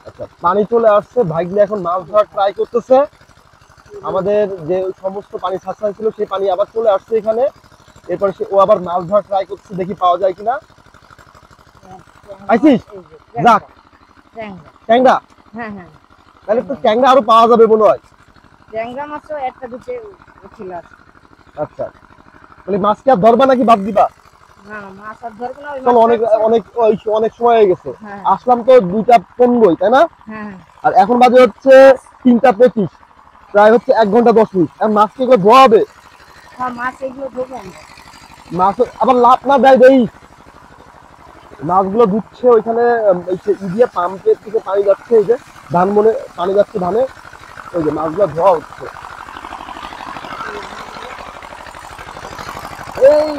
আচ্ছা, পানি চলে আসছে, ভাইগলে এখন মাছ ধরার ট্রাই করতেছে। আমাদের যে সমস্ত পানি ছাড়া ছিল সেই পানি আবার চলে আসছে এখানে। এরপর ও আবার মাছ ধরার ট্রাই করছে, দেখি পাওয়া যায় কিনা। আইসিস যাক, ট্যাংরা। হ্যাঁ হ্যাঁ, তাহলে তো ট্যাংরা আরো পাওয়া যাবে মনে হয়। ট্যাংরা মাছও একটা দুটো ছিল। আচ্ছা, তাহলে মাছ কি আর ধরবা নাকি বাদ দিবা? না মাছ আর ধরবো না, ওই চলো, অনেক মাছটা অনেক অনেক সময় হয়ে গেছে। হ্যাঁ আসলাম তো 2টা 15, তাই না? হ্যাঁ আর এখন বাজে হচ্ছে 3টা 25, প্রায় হচ্ছে 1 ঘন্টা 10 মিনিট। এখন মাছ কি এগুলো ধোয়া হবে? হ্যাঁ, মাছ এগুলো ধরবো আমরা। মাছ আবার লাভ না দেয় দেই, মাছগুলো ধুচ্ছে ওইখানে। ইডিয়া পাম্পের থেকে পানি যাচ্ছে, এই যে ধান মনে পানি যাচ্ছে ধানে, ওই যে মাছগুলো ধোয়া হচ্ছে। এই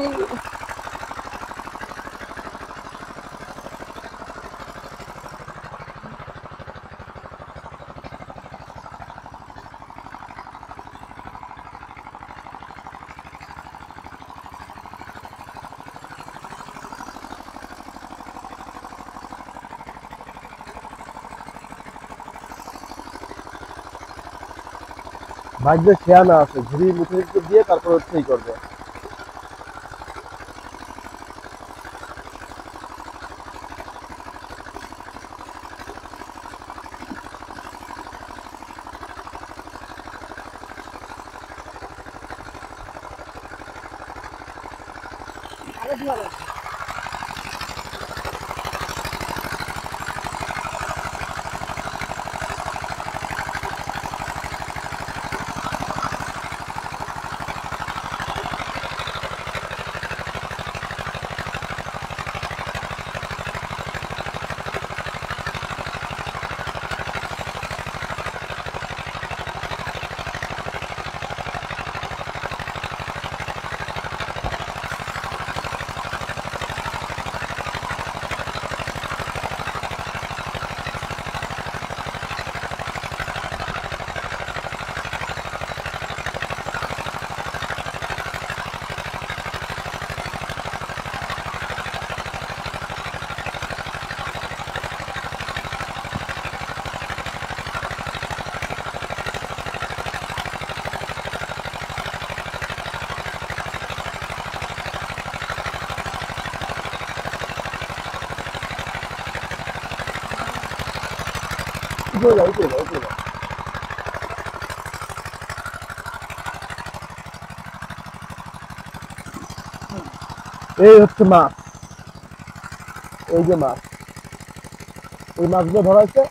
ভাগ্যে খেয়ানা আছে, ঝুড়ি মুখে দিয়ে তারপর হচ্ছে এই করবে। আরো ধোয়া লাগবে। এই হচ্ছে মাছ, এই যে মাছ, এই মাছগুলো ধরা হচ্ছে।